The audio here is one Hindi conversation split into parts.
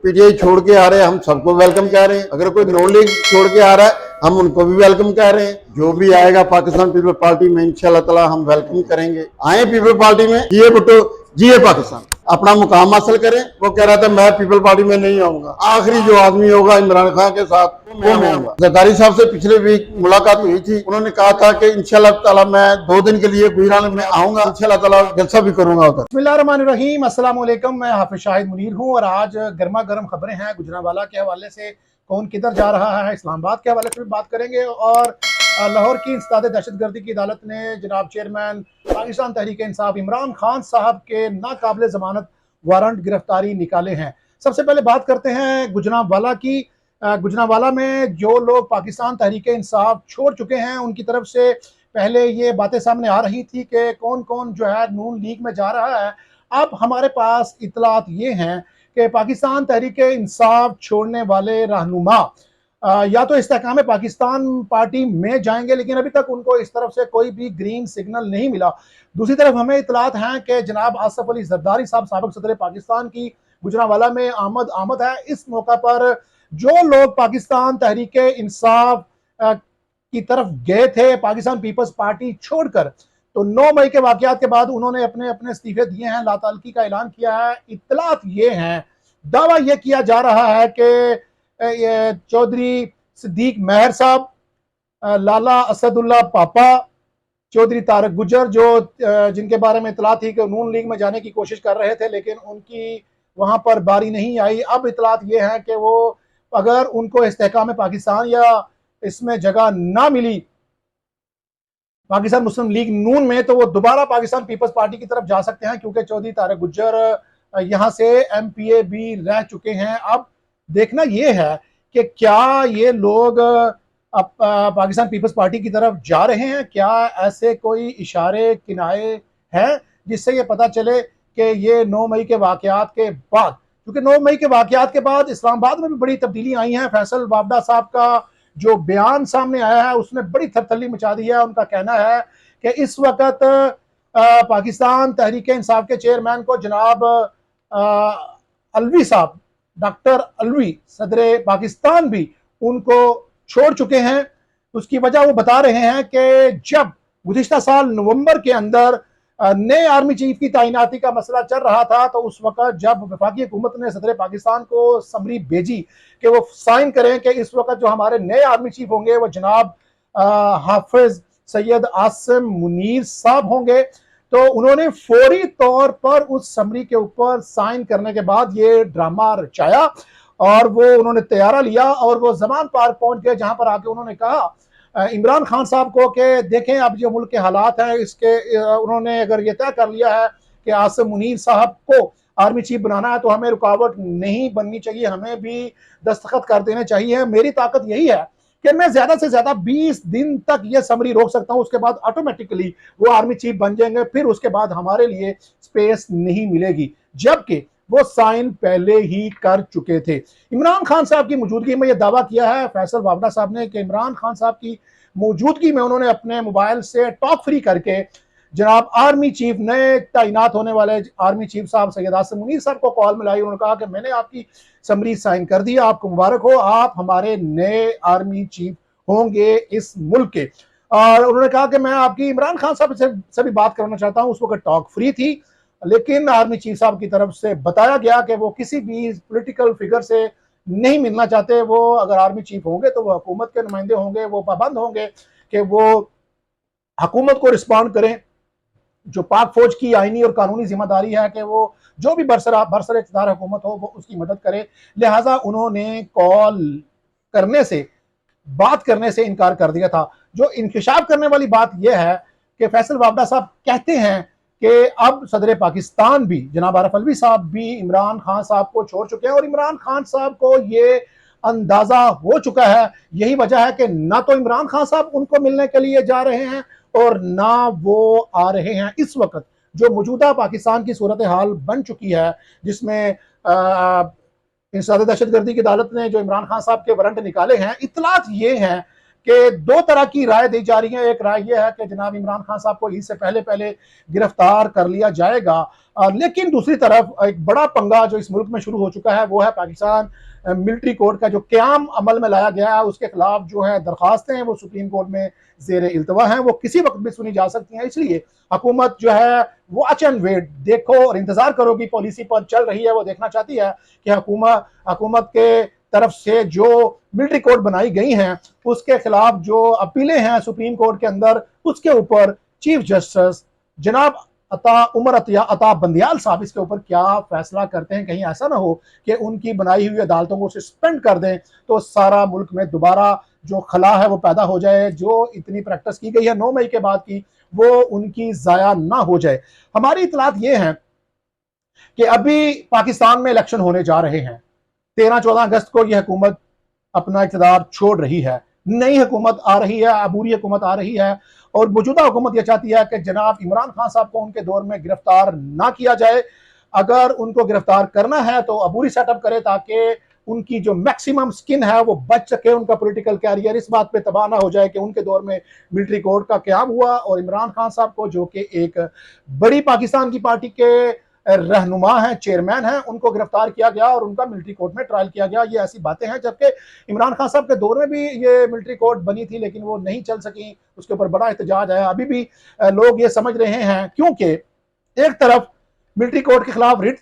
पीटीआई छोड़ के आ रहे हैं हम सबको वेलकम कह रहे हैं, अगर कोई नॉन लीग छोड़ के आ रहा है हम उनको भी वेलकम कह रहे हैं। जो भी आएगा पाकिस्तान पीपल पार्टी में इंशाल्लाह ताला हम वेलकम करेंगे। आए पीपल पार्टी में, जिए भुट्टो जिए पाकिस्तान, अपना मुकाम हासिल करें। वो कह रहा था मैं पीपल पार्टी में नहीं आऊंगा, आखिरी जो आदमी होगा इमरान खान के साथ वो मैं आऊंगा। जरदारी साहब से पिछले वीक मुलाकात हुई थी, उन्होंने कहा था कि इंशाल्लाह ताला मैं 2 दिन के लिए गुजरात में आऊंगा, इंशाल्लाह ताला जलसा भी करूंगा उधर। बिस्मिल्लाहिर्रहमानिर्रहीम, अस्सलाम वालेकुम। मैं हाफिज शाहिद मुनीर हूँ और आज गर्मा गर्म खबरें हैं गुजरांवाला के हवाले से। कौन किधर जा रहा है, इस्लामाबाद के हवाले से भी बात करेंगे और लाहौर की इंसदाद दहशतगर्दी की अदालत ने जनाब चेयरमैन पाकिस्तान तहरीक इंसाफ इमरान खान साहब के नाकाबिल जमानत वारंट गिरफ्तारी निकाले हैं। सबसे पहले बात करते हैं गुजरांवाला की। गुजरांवाला में जो लोग पाकिस्तान तहरीक इंसाफ छोड़ चुके हैं उनकी तरफ से पहले ये बातें सामने आ रही थी कि कौन कौन जो है नून लीग में जा रहा है। अब हमारे पास इतलात ये हैं कि पाकिस्तान तहरीक इंसाफ छोड़ने वाले रहनुमा या तो इस्तेहकाम पाकिस्तान पार्टी में जाएंगे, लेकिन अभी तक उनको इस तरफ से कोई भी ग्रीन सिग्नल नहीं मिला। दूसरी तरफ हमें इतलात हैं कि जनाब आसफ अली जरदारी साहब साबिक सदर पाकिस्तान की गुजरांवाला में आमद है। इस मौका पर जो लोग पाकिस्तान तहरीक इंसाफ की तरफ गए थे पाकिस्तान पीपल्स पार्टी छोड़कर, तो 9 मई के वाकयात के बाद उन्होंने अपने अपने इस्तीफे दिए हैं, लातालकी का ऐलान किया है। इत्तलात ये हैं, दावा यह किया जा रहा है कि चौधरी सिद्दीक महर साहब, लाला असदुल्ला पापा, चौधरी तारक गुजर जो जिनके बारे में इत्तला थी कि नून लीग में जाने की कोशिश कर रहे थे लेकिन उनकी वहां पर बारी नहीं आई। अब इत्तलात ये है कि वो अगर उनको इस्तेहकाम पाकिस्तान या इसमें जगह ना मिली पाकिस्तान मुस्लिम लीग नून में, तो वो दोबारा पाकिस्तान पीपल्स पार्टी की तरफ जा सकते हैं, क्योंकि चौधरी तारक गुज्जर यहां से एमपीए भी रह चुके हैं। अब देखना यह है कि क्या ये लोग अब पाकिस्तान पीपल्स पार्टी की तरफ जा रहे हैं, क्या ऐसे कोई इशारे किनारे हैं जिससे ये पता चले कि ये 9 मई के वाकयात के बाद, क्योंकि 9 मई के वाकयात के बाद इस्लामाबाद में भी बड़ी तब्दीली आई हैं। फैसल वावडा साहब का जो बयान सामने आया है उसने बड़ी थरथल्ली मचा दी है। उनका कहना है कि इस वक्त पाकिस्तान तहरीक इंसाफ के चेयरमैन को जनाब अलवी साहब, डॉक्टर अलवी सदर पाकिस्तान भी उनको छोड़ चुके हैं। उसकी वजह वो बता रहे हैं कि जब गुज़िश्ता साल नवंबर के अंदर नए आर्मी चीफ की तैनाती का मसला चल रहा था, तो उस वक्त जब वफाकी हुकूमत ने सदर पाकिस्तान को समरी भेजी कि वो साइन करें कि इस वक्त जो हमारे नए आर्मी चीफ होंगे वो जनाब हाफिज सैयद आसिम मुनीर साहब होंगे, तो उन्होंने फौरी तौर पर उस समरी के ऊपर साइन करने के बाद ये ड्रामा रचाया और वो उन्होंने तैयारा लिया और वो जमान पार्क पहुंच गए, जहां पर आके उन्होंने कहा इमरान खान साहब को कि देखें अब जो मुल्क के हालात हैं इसके, उन्होंने अगर ये तय कर लिया है कि आसिम मुनीर साहब को आर्मी चीफ बनाना है तो हमें रुकावट नहीं बननी चाहिए, हमें भी दस्तखत कर देने चाहिए। मेरी ताकत यही है कि मैं ज्यादा से ज्यादा 20 दिन तक ये समरी रोक सकता हूं, उसके बाद ऑटोमेटिकली वो आर्मी चीफ बन जाएंगे, फिर उसके बाद हमारे लिए स्पेस नहीं मिलेगी, जबकि वो साइन पहले ही कर चुके थे। इमरान खान साहब की मौजूदगी में यह दावा किया है फैसल वावडा साहब ने कि इमरान खान साहब की मौजूदगी में उन्होंने अपने मोबाइल से टॉक फ्री करके जनाब आर्मी चीफ, नए तैनात होने वाले आर्मी चीफ साहब सैयद आसिम मुनीर साहब को कॉल मिलाई। उन्होंने कहा कि मैंने आपकी समरी साइन कर दी, आपको मुबारक हो, आप हमारे नए आर्मी चीफ होंगे इस मुल्क के। और उन्होंने कहा कि मैं आपकी इमरान खान साहब से भी बात करना चाहता हूं। उस वक्त टॉक फ्री थी, लेकिन आर्मी चीफ साहब की तरफ से बताया गया कि वो किसी भी पॉलिटिकल फिगर से नहीं मिलना चाहते। वो अगर आर्मी चीफ होंगे तो वो हुकूमत के नुमाइंदे होंगे, वो पाबंद होंगे कि वो हुकूमत को रिस्पॉन्ड करें। जो पाक फौज की आईनी और कानूनी जिम्मेदारी है कि वो जो भी बरसर इक़्तिदार हुकूमत हो वो उसकी मदद करे, लिहाजा उन्होंने कॉल करने से, बात करने से इनकार कर दिया था। जो इंकशाफ करने वाली बात यह है कि फैसल वावडा साहब कहते हैं कि अब सदर पाकिस्तान भी जनाब आरिफ अलवी साहब भी इमरान खान साहब को छोड़ चुके हैं और इमरान खान साहब को ये अंदाजा हो चुका है। यही वजह है कि ना तो इमरान खान साहब उनको मिलने के लिए जा रहे हैं और ना वो आ रहे हैं। इस वक्त जो मौजूदा पाकिस्तान की सूरत हाल बन चुकी है, जिसमें इंसदाद दहशतगर्दी की अदालत ने जो इमरान खान साहब के वारंट निकाले हैं, इतलात ये हैं कि दो तरह की राय दी जा रही है। एक राय यह है कि जनाब इमरान खान साहब को ईद से पहले पहले गिरफ्तार कर लिया जाएगा, लेकिन दूसरी तरफ एक बड़ा पंगा जो इस मुल्क में शुरू हो चुका है वो है पाकिस्तान मिलिट्री कोड का जो क़याम अमल में लाया गया है, उसके खिलाफ जो है दरखास्तें हैं वो सुप्रीम कोर्ट में जेर इल्तवा हैं, वो किसी वक्त भी सुनी जा सकती हैं। इसलिए हुकूमत जो है वॉच एंड वेट, देखो और इंतजार करो की पॉलिसी पर चल रही है। वो देखना चाहती है कि हुकूमत के तरफ से जो मिलिट्री कोड बनाई गई हैं उसके खिलाफ जो अपीलें हैं सुप्रीम कोर्ट के अंदर, उसके ऊपर चीफ जस्टिस जनाब उमर अता बंदियाल साहब इसके ऊपर क्या फैसला करते हैं। कहीं ऐसा ना हो कि उनकी बनाई हुई अदालतों को सस्पेंड कर दें तो सारा मुल्क में दोबारा जो खला है वो पैदा हो जाए, जो इतनी प्रैक्टिस की गई है 9 मई के बाद की, वो उनकी जाया ना हो जाए। हमारी इतलात ये है कि अभी पाकिस्तान में इलेक्शन होने जा रहे हैं। 13-14 अगस्त को यह हुकूमत अपना इक़्तिदार छोड़ रही है, नई हुकूमत आ रही है, अबूरी हुकूमत आ रही है और मौजूदा हुकूमत यह चाहती है कि जनाब इमरान खान साहब को उनके दौर में गिरफ्तार ना किया जाए। अगर उनको गिरफ्तार करना है तो अबूरी सेटअप करे ताकि उनकी जो मैक्सिमम स्किन है वो बच सके, उनका पॉलिटिकल कैरियर इस बात पे तबाह ना हो जाए कि उनके दौर में मिलिट्री कोड का क़याम हुआ और इमरान खान साहब को, जो कि एक बड़ी पाकिस्तान की पार्टी के रहनुमा है, चेयरमैन है, उनको गिरफ्तार किया गया और उनका मिलिट्री कोर्ट में ट्रायल किया गया। ये ऐसी बातें हैं, जबकि इमरान खान साहब के दौर में भी ये मिलिट्री कोर्ट बनी थी लेकिन वो नहीं चल सकी, उसके ऊपर बड़ा एहतजाज है। अभी भी लोग ये समझ रहे हैं क्योंकि एक तरफ मिलिट्री कोर्ट के खिलाफ रिट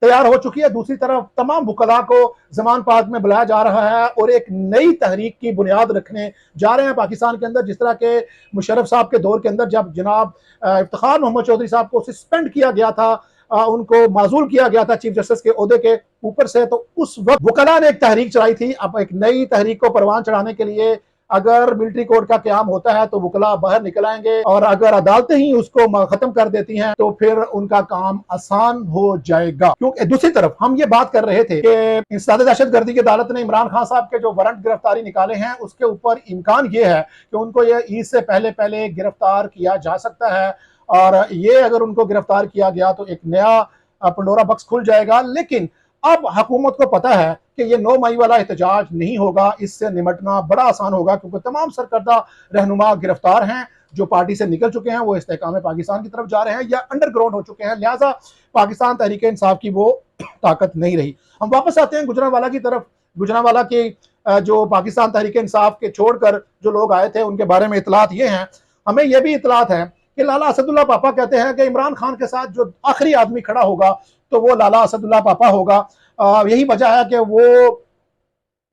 तैयार हो चुकी है, दूसरी तरफ तमाम वकला को जमान पाक में बुलाया जा रहा है और एक नई तहरीक की बुनियाद रखने जा रहे हैं पाकिस्तान के अंदर। जिस तरह के मुशर्रफ साहब के दौर के अंदर जब जनाब इफ्तिखार मोहम्मद चौधरी साहब को सस्पेंड किया गया था, उनको माजूल किया गया था चीफ जस्टिस के ओहदे के ऊपर से, तो उस वक्त वकला ने एक तहरीक चलाई थी। अब एक नई तहरीक को परवान चढ़ाने के लिए अगर मिलिट्री कोर्ट का क़याम होता है तो वकला बाहर निकल आएंगे और अगर अदालतें ही उसको खत्म कर देती हैं तो फिर उनका काम आसान हो जाएगा। क्योंकि दूसरी तरफ हम ये बात कर रहे थे कि इंसदाद दहशतगर्दी की अदालत ने इमरान खान साहब के जो वारंट गिरफ्तारी निकाले हैं उसके ऊपर इम्कान ये है कि उनको ये ईद से पहले पहले गिरफ्तार किया जा सकता है और ये अगर उनको गिरफ्तार किया गया तो एक नया पंडोरा बक्स खुल जाएगा। लेकिन अब हुकूमत को पता है कि ये 9 मई वाला एहतजाज नहीं होगा, इससे निमटना बड़ा आसान होगा क्योंकि तमाम सरकर्दा रहनुमा गिरफ्तार हैं, जो पार्टी से निकल चुके हैं, वो इस्तेकाम पाकिस्तान की तरफ जा रहे हैं या अंडरग्राउंड हो चुके हैं, लिहाजा पाकिस्तान तहरीक इंसाफ की वो ताकत नहीं रही। हम वापस आते हैं गुजरांवाला की तरफ। गुजरांवाला की जो पाकिस्तान तहरीक इंसाफ के छोड़कर जो लोग आए थे उनके बारे में इतलात ये हैं, हमें यह भी इतलात है कि लाला असदुल्ला पापा कहते हैं कि इमरान खान के साथ जो आखिरी आदमी खड़ा होगा तो वो लाला असदुल्ला पापा होगा। यही वजह है कि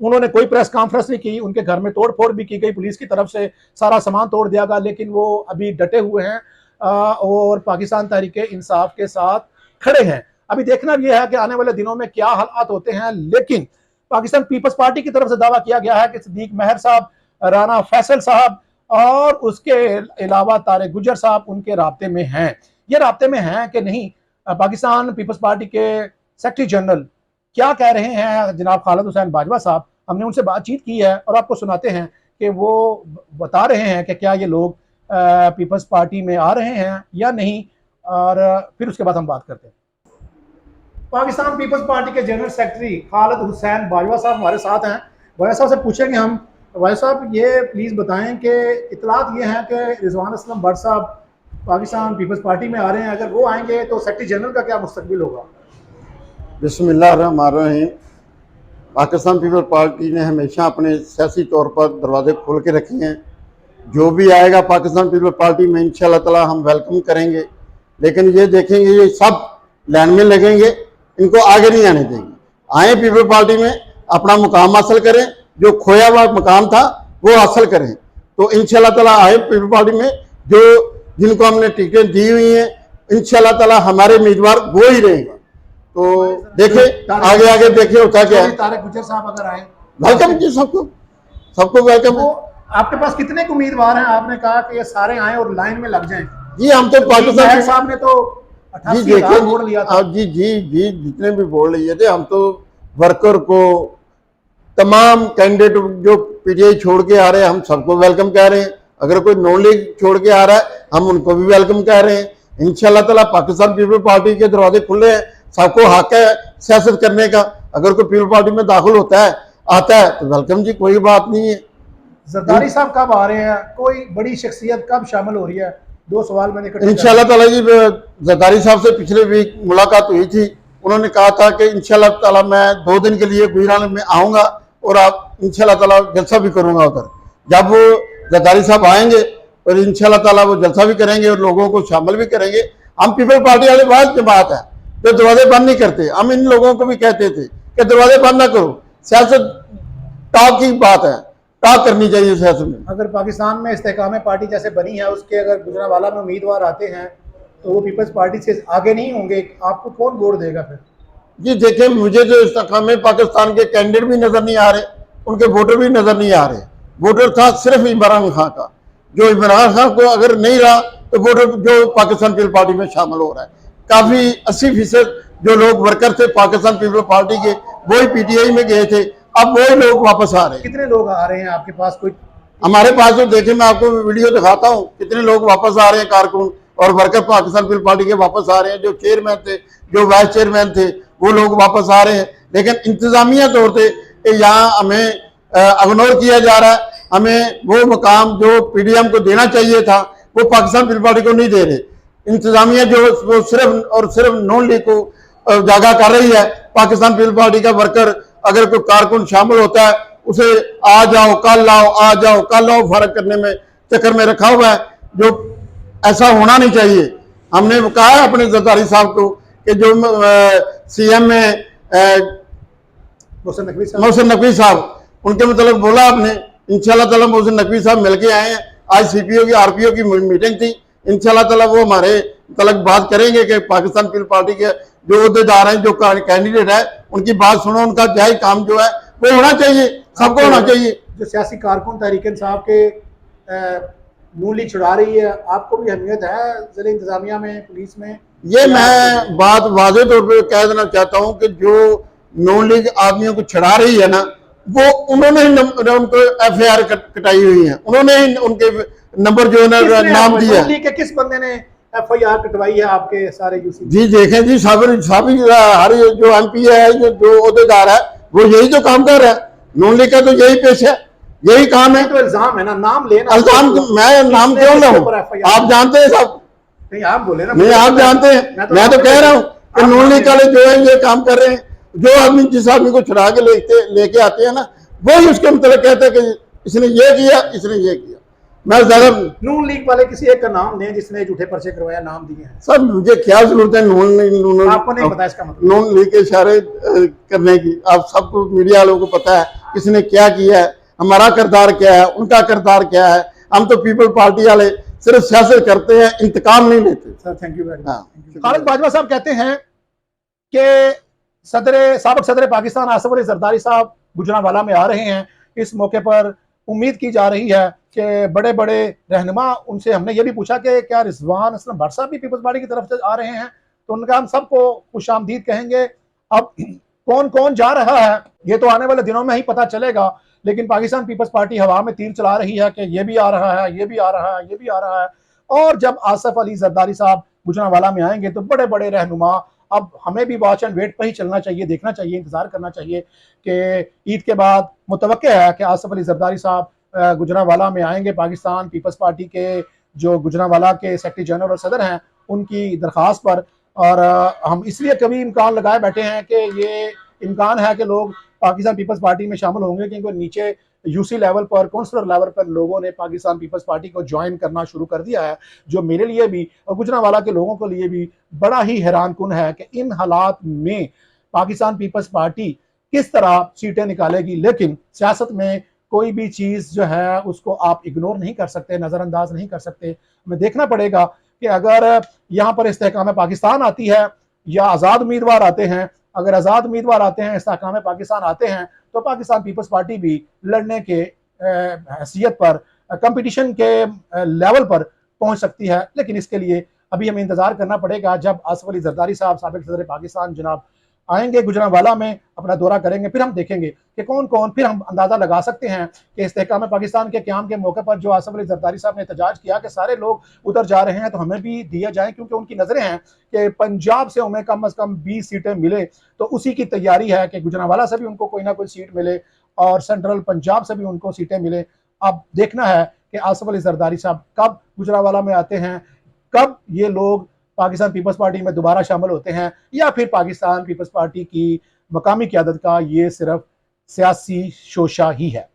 उन्होंने कोई प्रेस कॉन्फ्रेंस नहीं की, उनके घर में तोड़ फोड़ भी की गई, पुलिस की तरफ से सारा सामान तोड़ दिया गया, लेकिन वो अभी डटे हुए हैं और पाकिस्तान तहरीक इंसाफ के साथ खड़े हैं। अभी देखना यह है कि आने वाले दिनों में क्या हालात होते हैं, लेकिन पाकिस्तान पीपल्स पार्टी की तरफ से दावा किया गया है कि सिद्दीक महर साहब, राना फैसल साहब और उसके अलावा तारिक गुजर साहब उनके राब्ते में हैं। ये राब्ते में हैं कि नहीं, पाकिस्तान पीपल्स पार्टी के सेक्रेटरी जनरल क्या कह रहे हैं जनाब खालिद हुसैन बाजवा साहब, हमने उनसे बातचीत की है और आपको सुनाते हैं कि वो बता रहे हैं कि क्या ये लोग पीपल्स पार्टी में आ रहे हैं या नहीं, और फिर उसके बाद हम बात करते हैं। पाकिस्तान पीपल्स पार्टी के जनरल सेक्रेटरी खालिद हुसैन बाजवा साहब हमारे साथ हैं। बाजवा साहब से पूछेंगे हम, भाई साहब ये प्लीज़ बताएं कि इतलात ये है कि रिजवान असलम भट्ट साहब पाकिस्तान पीपल्स पार्टी में आ रहे हैं, अगर वो आएंगे तो सेक्रेटरी जनरल का क्या मुस्तकबिल होगा? बिस्मिल्लाहिर्रहमानिर्रहीम। पाकिस्तान पीपल्स पार्टी ने हमेशा अपने सियासी तौर पर दरवाजे खोल के रखे हैं। जो भी आएगा पाकिस्तान पीपल्स पार्टी में इंशाअल्लाह ताला हम वेलकम करेंगे, लेकिन ये देखेंगे ये सब लाइन में लगेंगे, इनको आगे नहीं आने देंगे। आए पीपल्स पार्टी में अपना मुकाम हासिल करें, जो खोया हुआ मकाम था वो हासिल करें, तो इंशाअल्लाह ताला आए पीपल्स पार्टी में। जो जिनको हमने टिकट दी हुई हैं इंशाअल्लाह ताला हमारे उम्मीदवार वो ही रहेंगे। तो देखे आगे आगे देखे होता क्या है। तारिक गुजर साहब अगर आए, वेलकम जी, सबको वेलकम। वो आपके पास कितने उम्मीदवार हैं? आपने कहा कि ये सारे आए और लाइन में लग जाएं। जी हम तो पाकिस्तान साहब ने तो 88,000 वोट लिया था। जी जी जी जितने भी वोट लिए थे, हम तो वर्कर को, तमाम कैंडिडेट जो पीटीआई छोड़ के आ रहे हैं हम सबको वेलकम कह रहे हैं। अगर कोई नॉन लीग छोड़ के आ रहा है हम उनको भी वेलकम कह रहे हैं। इंशाअल्लाह ताला पाकिस्तान पीपल्स पार्टी के दरवाजे खुले हैं, सबको हक है सियासत करने का। अगर कोई पीपल्स पार्टी में दाखिल होता है, आता है तो वेलकम जी, कोई बात नहीं है। जरदारी साहब कब आ रहे हैं, कोई बड़ी शख्सियत कब शामिल हो रही है? दो सवाल मैंने इकट्ठे इंशाल्लाह ताला जी जरदारी साहब से पिछले वीक मुलाकात हुई थी। उन्होंने कहा था कि इंशाल्लाह ताला मैं 2 दिन के लिए गुजरात में आऊँगा और आप इंशाल्लाह ताला जलसा भी करूँगा उधर। जब वो जरदारी साहब आएंगे और इंशाल्लाह ताला वो जलसा भी करेंगे और लोगों को शामिल भी करेंगे। हम पीपल पार्टी वाले बात जमात है जो दरवाजे बंद नहीं करते। हम इन लोगों को भी कहते थे कि दरवाजे बंद ना करो, सियासत टॉक की बात है, टॉक करनी चाहिए सियासत में। अगर पाकिस्तान में इस्तेकाम पार्टी जैसे बनी है, उसके अगर गुजरांवाला में उम्मीदवार आते हैं तो वो पीपल्स पार्टी से आगे नहीं होंगे, आपको कौन वोट देगा फिर? जी देखिए, मुझे जो इस्तेकाम पाकिस्तान के कैंडिडेट भी नजर नहीं आ रहे, उनके वोटर भी नजर नहीं आ रहे। वोटर था सिर्फ इमरान खान का, जो इमरान खान को अगर नहीं रहा तो वोटर जो पाकिस्तान पीपल पार्टी में शामिल हो रहा है। काफी 80% जो लोग वर्कर थे पाकिस्तान पीपल पार्टी के, वही पीटीआई में गए थे, अब वही लोग वापस आ रहे हैं। कितने लोग आ रहे हैं आपके पास? कोई हमारे पास तो देखे, मैं आपको वीडियो दिखाता हूँ कितने लोग वापस आ रहे हैं, कारकुन और वर्कर पाकिस्तान पीपल पार्टी के वापस आ रहे हैं। जो चेयरमैन थे, जो वाइस चेयरमैन थे, वो लोग वापस आ रहे हैं। लेकिन इंतजामिया तौर से यहाँ हमें इग्नोर किया जा रहा है। हमें वो मुकाम जो पीडीएम को देना चाहिए था वो पाकिस्तान पीपल पार्टी को नहीं दे रहे। इंतजामिया जो वो सिर्फ और सिर्फ नॉन लीग को जागा कर रही है। पाकिस्तान पीपल पार्टी का वर्कर अगर कोई कारकुन शामिल होता है उसे आ जाओ कल आओ, आ जाओ कल आओ फर्क करने में चक्कर में रखा हुआ है, जो ऐसा होना नहीं चाहिए। हमने कहा है अपने जरदारी साहब को कि जो सीएम में मोहसिन नकवी साहब, उनके मतलब बोला आपने, इंशाल्लाह ताला मोहसिन नकवी साहब मिलके आए हैं। आज सीपीओ की आरपीओ की मीटिंग थी, इंशाल्लाह ताला वो हमारे तलक बात करेंगे कि पाकिस्तान पीपल पार्टी के जो अहदेदार हैं, जो कैंडिडेट है, उनकी बात सुनो। उनका जायज काम जो है वो होना चाहिए, सबको होना चाहिए। जो सियासी कारकुन तहरीक इंसाफ के नून लीग छुड़ा रही है, आपको भी अहमियत है जिले इंतजामिया में, पुलिस में? ये मैं बात वाज़ेह तौर पर कह देना चाहता हूँ कि जो नून लीग आदमियों को छुड़ा रही है ना, वो उन्होंने ही उनको एफआईआर कटाई हुई है, उन्होंने ही उनके नंबर जो है ना नाम दिया है। के किस बंदे ने एफआईआर कटवाई है आपके सारे यूसी? जी देखें जी, साबिर हर जो एमपी है, जो अहदेदार है, वो यही तो काम कर रहा है। नून लीग का तो यही पेश है, यही काम है। तो इल्जाम है ना, नाम लेना। इल्जाम मैं नाम क्यों लाऊं? आप जानते हैं सब। नहीं आप बोले ना। नहीं आप जानते हैं, मैं तो कह रहा हूँ कि नून लीग वाले जो है ये काम कर रहे हैं। जो आदमी जिस आदमी को छुड़ा के लेके आते हैं ना, वही उसके मतलब कहते हैं कि इसने ये किया, इसने ये किया। मैं ज्यादा नून लीग वाले किसी एक का नाम दें जिसने झूठे पर्चे करवाया, नाम दिए हैं। सर मुझे क्या जरूरत है नून आपको नहीं पता इसका मतलब? नून लीग के इशारे करने की आप सबको, मीडिया वालों को पता है किसने क्या किया है, हमारा किरदार क्या है, उनका किरदार क्या है। हम तो पीपल पार्टी वाले सिर्फ सियासत करते हैं, इंतकाम नहीं लेते। सर थैंक यू वेरी हाँ। मच। खालिद बाजवा साहब कहते हैं कि साबिक सदर पाकिस्तान आसिफ अली जरदारी साहब गुजरांवाला में आ रहे हैं। इस मौके पर उम्मीद की जा रही है कि बड़े बड़े रहनुमा, उनसे हमने ये भी पूछा कि क्या रिजवान असलम भट्ट साहब भी पीपल्स पार्टी की तरफ से आ रहे हैं, तो उनका हम सबको खुशामदीद कहेंगे। अब कौन कौन जा रहा है ये तो आने वाले दिनों में ही पता चलेगा, लेकिन पाकिस्तान पीपल्स पार्टी हवा में तीर चला रही है कि ये भी आ रहा है, ये भी आ रहा है, ये भी आ रहा है। और जब आसिफ अली जरदारी साहब गुजरांवाला में आएंगे तो बड़े बड़े रहनुमा, अब हमें भी वॉच एंड वेट पर ही चलना चाहिए, देखना चाहिए, इंतजार करना चाहिए कि ईद के बाद मुतवक्के है कि आसिफ अली जरदारी साहब गुजरांवाला में आएंगे। पाकिस्तान पीपल्स पार्टी के जो गुजरांवाला के सेक्रेटरी जनरल और सदर हैं उनकी दरख्वास्त पर, और हम इसलिए कभी इम्कान लगाए बैठे हैं कि ये इम्कान है कि लोग पाकिस्तान पीपल्स पार्टी में शामिल होंगे, क्योंकि नीचे यूसी लेवल पर, काउंसलर लेवल पर लोगों ने पाकिस्तान पीपल्स पार्टी को ज्वाइन करना शुरू कर दिया है, जो मेरे लिए भी और गुजरांवाला के लोगों के लिए भी बड़ा ही हैरान कुन है कि इन हालात में पाकिस्तान पीपल्स पार्टी किस तरह सीटें निकालेगी। लेकिन सियासत में कोई भी चीज़ जो है उसको आप इग्नोर नहीं कर सकते, नज़रअंदाज नहीं कर सकते। हमें देखना पड़ेगा कि अगर यहाँ पर इस्तेहकाम पाकिस्तान आती है या आज़ाद उम्मीदवार आते हैं, अगर आज़ाद उम्मीदवार आते हैं, इस्तेहकाम पाकिस्तान आते हैं, तो पाकिस्तान पीपल्स पार्टी भी लड़ने के हैसियत पर, कंपटीशन के लेवल पर पहुंच सकती है। लेकिन इसके लिए अभी हमें इंतजार करना पड़ेगा। जब आसिफ अली जरदारी साहब साबिक सदर पाकिस्तान जनाब आएंगे गुजरांवाला में, अपना दौरा करेंगे, फिर हम देखेंगे कि कौन कौन, फिर हम अंदाजा लगा सकते हैं कि इस्तेहकाम पाकिस्तान के क़याम के मौके पर जो आसिफ अली जरदारी साहब ने एहतजाज किया कि सारे लोग उधर जा रहे हैं तो हमें भी दिया जाए, क्योंकि उनकी नजरें हैं कि पंजाब से हमें कम अज कम 20 सीटें मिले, तो उसी की तैयारी है कि गुजरांवाला से भी उनको कोई ना कोई सीट मिले और सेंट्रल पंजाब से भी उनको सीटें मिले। अब देखना है कि आसिफ अली जरदारी साहब कब गुजरावाला में आते हैं, कब ये लोग पाकिस्तान पीपल्स पार्टी में दोबारा शामिल होते हैं, या फिर पाकिस्तान पीपल्स पार्टी की मकामी क़यादत का ये सिर्फ सियासी शोशा ही है।